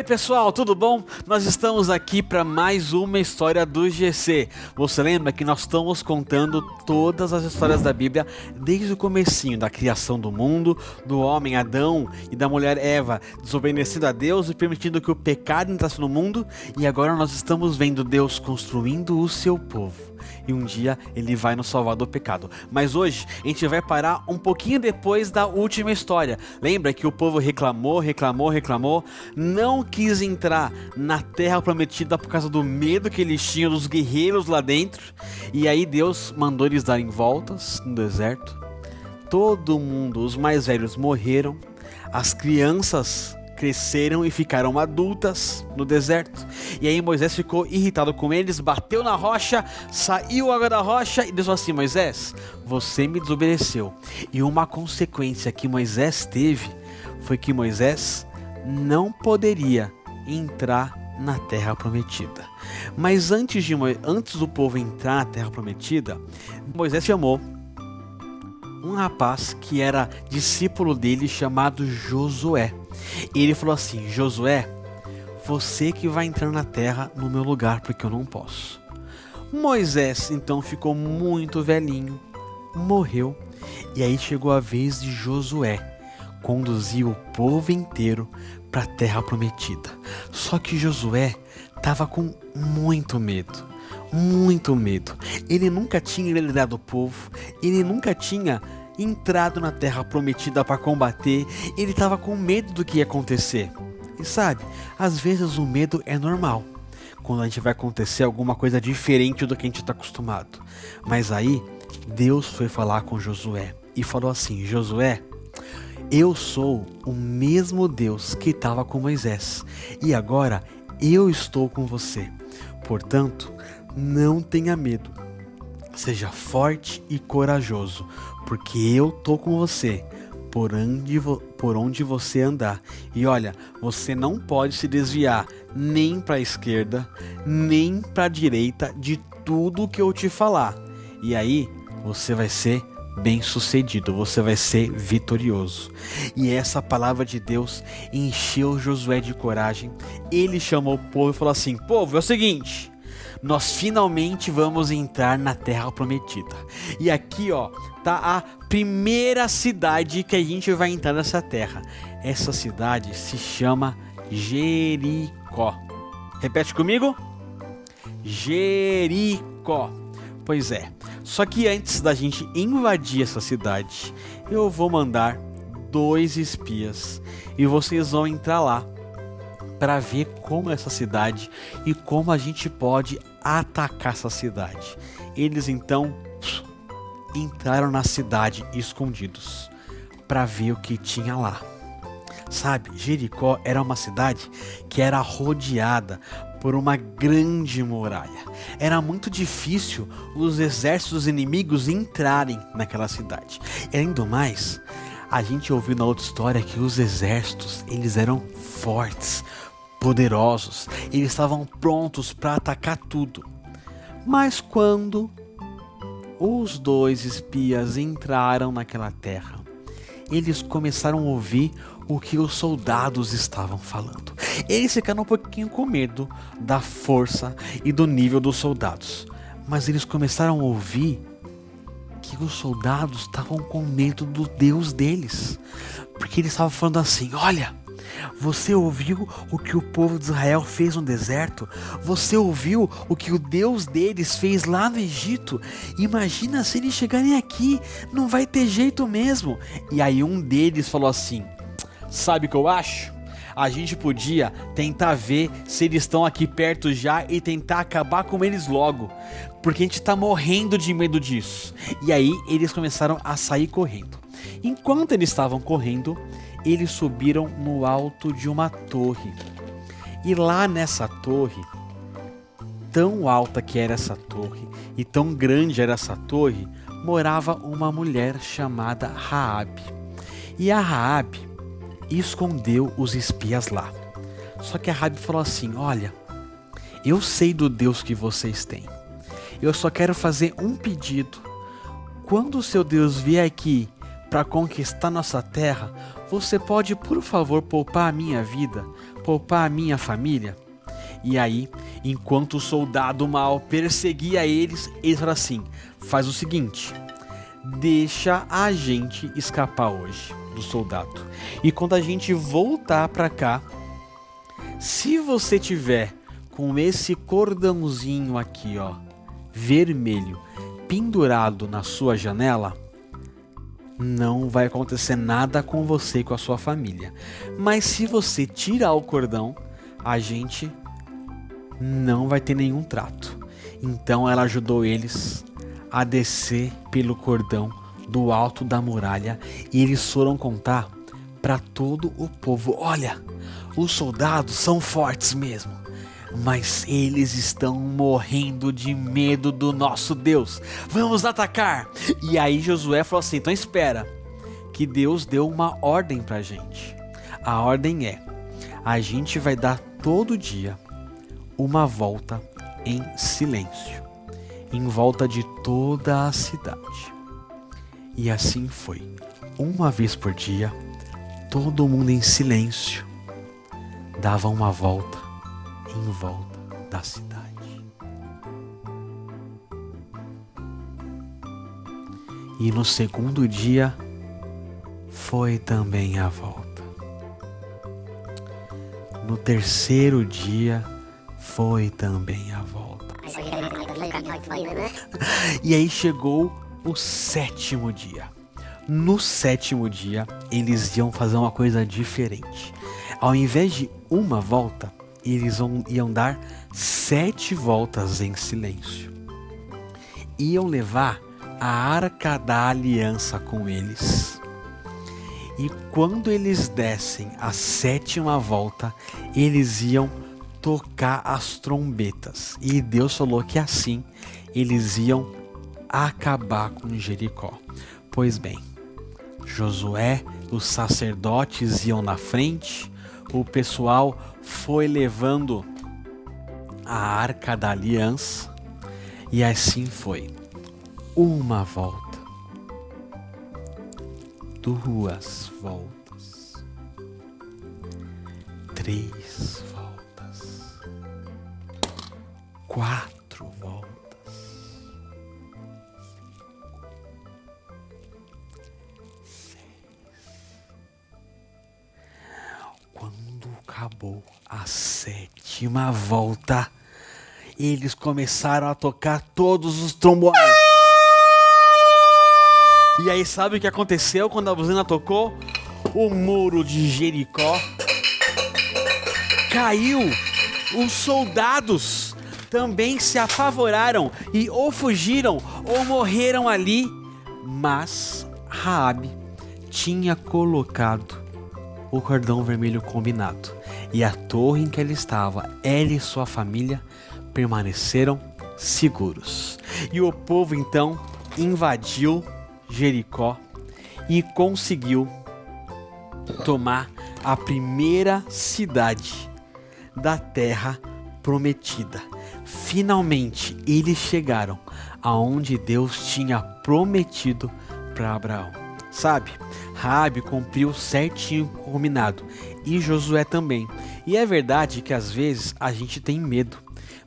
Oi pessoal, tudo bom? Nós estamos aqui para mais uma história do GC. Você lembra que nós estamos contando todas as histórias da Bíblia desde o comecinho, da criação do mundo, do homem Adão e da mulher Eva, desobedecendo a Deus e permitindo que o pecado entrasse no mundo, e agora nós estamos vendo Deus construindo o seu povo. E um dia ele vai nos salvar do pecado. Mas hoje a gente vai parar um pouquinho depois da última história. Lembra que o povo reclamou, não quis entrar na terra prometida por causa do medo que eles tinham dos guerreiros lá dentro. E aí Deus mandou eles darem voltas no deserto. Todo mundo, os mais velhos, morreram. As crianças cresceram e ficaram adultas no deserto. E aí Moisés ficou irritado com eles, bateu na rocha, saiu água da rocha e Deus falou assim: Moisés, você me desobedeceu. E uma consequência que Moisés teve foi que Moisés não poderia entrar na terra prometida. Mas antes do povo entrar na terra prometida, Moisés chamou um rapaz que era discípulo dele chamado Josué. E ele falou assim: Josué, você que vai entrar na terra no meu lugar, porque eu não posso. Moisés então ficou muito velhinho, morreu, e aí chegou a vez de Josué conduzir o povo inteiro para a terra prometida. Só que Josué estava com muito medo. Ele nunca tinha liderado o povo, ele nunca tinha entrado na terra prometida para combater, ele estava com medo do que ia acontecer. E sabe, às vezes o medo é normal, quando a gente vai acontecer alguma coisa diferente do que a gente está acostumado. Mas aí, Deus foi falar com Josué e falou assim: Josué, eu sou o mesmo Deus que estava com Moisés, e agora eu estou com você. Portanto, não tenha medo, seja forte e corajoso, porque eu tô com você por onde você andar. E olha, você não pode se desviar nem para a esquerda, nem para a direita de tudo que eu te falar. E aí, você vai ser bem-sucedido, você vai ser vitorioso. E essa palavra de Deus encheu Josué de coragem. Ele chamou o povo e falou assim: povo, é o seguinte, nós finalmente vamos entrar na terra prometida. E aqui tá a primeira cidade que a gente vai entrar nessa terra. Essa cidade se chama Jericó. Repete comigo: Jericó. Pois é, só que antes da gente invadir essa cidade, eu vou mandar 2 espias e vocês vão entrar lá para ver como é essa cidade e como a gente pode atacar essa cidade. Eles então entraram na cidade escondidos para ver o que tinha lá. Sabe, Jericó era uma cidade que era rodeada por uma grande muralha. Era muito difícil os exércitos inimigos entrarem naquela cidade. E além do mais, a gente ouviu na outra história que os exércitos, eles eram fortes, poderosos, eles estavam prontos para atacar tudo. Mas quando os 2 espias entraram naquela terra, eles começaram a ouvir o que os soldados estavam falando. Eles ficaram um pouquinho com medo da força e do nível dos soldados, mas eles começaram a ouvir que os soldados estavam com medo do Deus deles, porque eles estavam falando assim: olha, você ouviu o que o povo de Israel fez no deserto? Você ouviu o que o Deus deles fez lá no Egito? Imagina se eles chegarem aqui, não vai ter jeito mesmo. E aí um deles falou assim: sabe o que eu acho? A gente podia tentar ver se eles estão aqui perto já e tentar acabar com eles logo, porque a gente tá morrendo de medo disso. E aí eles começaram a sair correndo. Enquanto eles estavam correndo, eles subiram no alto de uma torre. E lá nessa torre, tão alta que era essa torre e tão grande era essa torre, morava uma mulher chamada Raabe. E a Raabe escondeu os espias lá. Só que a Raabe falou assim: olha, eu sei do Deus que vocês têm. Eu só quero fazer um pedido. Quando o seu Deus vier aqui para conquistar nossa terra, você pode, por favor, poupar a minha vida? poupar a minha família? E aí, enquanto o soldado mau perseguia eles, ele falou assim: faz o seguinte, deixa a gente escapar hoje do soldado. E quando a gente voltar para cá, se você tiver com esse cordãozinho aqui, ó, vermelho, pendurado na sua janela, não vai acontecer nada com você e com a sua família. Mas se você tirar o cordão, a gente não vai ter nenhum trato. Então ela ajudou eles a descer pelo cordão do alto da muralha e eles foram contar para todo o povo: olha, os soldados são fortes mesmo, mas eles estão morrendo de medo do nosso Deus. Vamos atacar! E aí Josué falou assim: então espera, que Deus deu uma ordem pra gente. A ordem é: a gente vai dar todo dia uma volta em silêncio, em volta de toda a cidade. E assim foi. Uma vez por dia, todo mundo em silêncio dava uma volta em volta da cidade. E no segundo dia foi também a volta. No terceiro dia foi também a volta. E aí chegou o sétimo dia. No sétimo dia, eles iam fazer uma coisa diferente. Ao invés de uma volta, eles iam dar 7 voltas em silêncio. Iam levar a Arca da Aliança com eles. E quando eles dessem a 7ª volta, eles iam tocar as trombetas. E Deus falou que assim eles iam acabar com Jericó. Pois bem, Josué, os sacerdotes iam na frente, o pessoal foi levando a Arca da Aliança, e assim foi. Uma volta, 2 voltas, 3 voltas, 4 voltas, 6. Quando acabou a 7ª volta, eles começaram a tocar todos os trombones. E aí sabe o que aconteceu quando a buzina tocou? O muro de Jericó caiu. Os soldados também se apavoraram e ou fugiram ou morreram ali. Mas Raabe tinha colocado o cordão vermelho combinado, e a torre em que ela estava, ela e sua família permaneceram seguros. E o povo então invadiu Jericó e conseguiu tomar a primeira cidade da terra prometida. Finalmente eles chegaram aonde Deus tinha prometido para Abraão. Sabe, Raabe cumpriu certinho o combinado, e Josué também. E é verdade que às vezes a gente tem medo,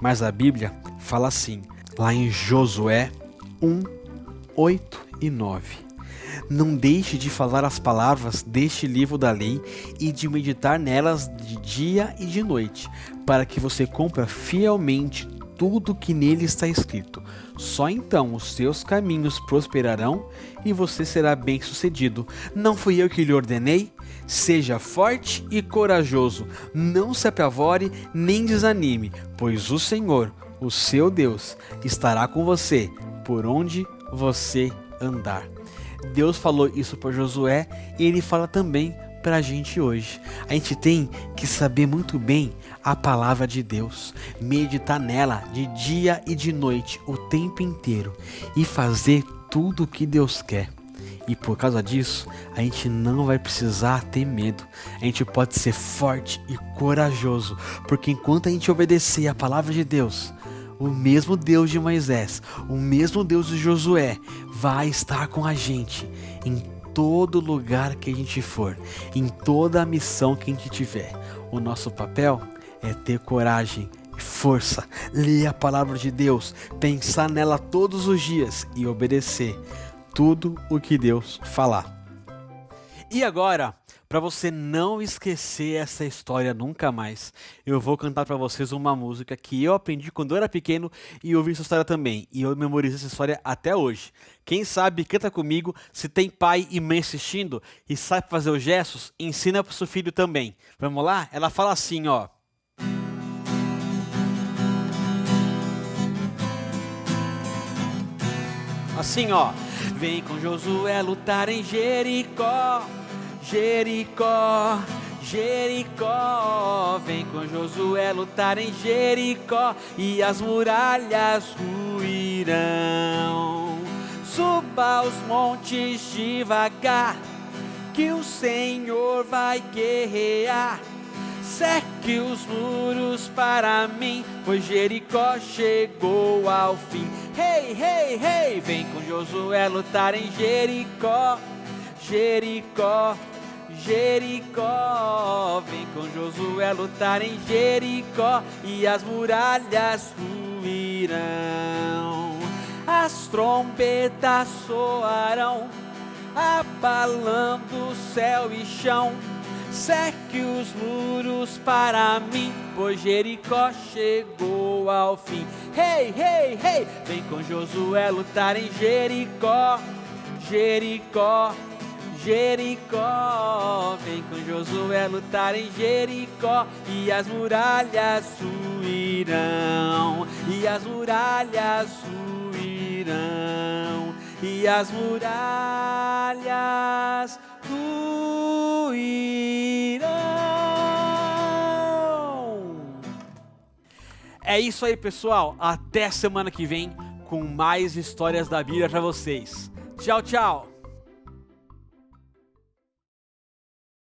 mas a Bíblia fala assim, lá em Josué 1, 8 e 9. Não deixe de falar as palavras deste livro da lei e de meditar nelas de dia e de noite, para que você cumpra fielmente tudo que nele está escrito. Só então os seus caminhos prosperarão e você será bem-sucedido. Não fui eu que lhe ordenei? Seja forte e corajoso, não se apavore nem desanime, pois o Senhor, o seu Deus, estará com você por onde você andar. Deus falou isso para Josué e ele fala também para a gente hoje. A gente tem que saber muito bem a palavra de Deus, meditar nela de dia e de noite, o tempo inteiro, e fazer tudo o que Deus quer. E por causa disso, a gente não vai precisar ter medo. A gente pode ser forte e corajoso, porque enquanto a gente obedecer a palavra de Deus, o mesmo Deus de Moisés, o mesmo Deus de Josué vai estar com a gente em todo lugar que a gente for, em toda a missão que a gente tiver. O nosso papel é ter coragem, força, ler a palavra de Deus, pensar nela todos os dias e obedecer tudo o que Deus falar. E agora, para você não esquecer essa história nunca mais, eu vou cantar para vocês uma música que eu aprendi quando eu era pequeno e ouvi essa história também. E eu memorizei essa história até hoje. Quem sabe, canta comigo. Se tem pai e mãe assistindo e sabe fazer os gestos, ensina para o seu filho também. Vamos lá? Ela fala assim, ó. Assim, ó. Vem com Josué lutar em Jericó. Jericó, Jericó, vem com Josué lutar em Jericó e as muralhas ruirão. Suba os montes devagar, que o Senhor vai guerrear. Cerque os muros para mim, pois Jericó chegou ao fim. Hey, hey, hey, vem com Josué lutar em Jericó. Jericó, Jericó, vem com Josué lutar em Jericó e as muralhas ruirão. As trombetas soarão, abalando céu e chão. Cerque os muros para mim, pois Jericó chegou ao fim. Hey, hey, hey, vem com Josué lutar em Jericó. Jericó, Jericó, vem com Josué lutar em Jericó e as muralhas ruirão, e as muralhas ruirão, e as muralhas ruirão. É isso aí, pessoal. Até semana que vem com mais histórias da Bíblia para vocês. Tchau, tchau.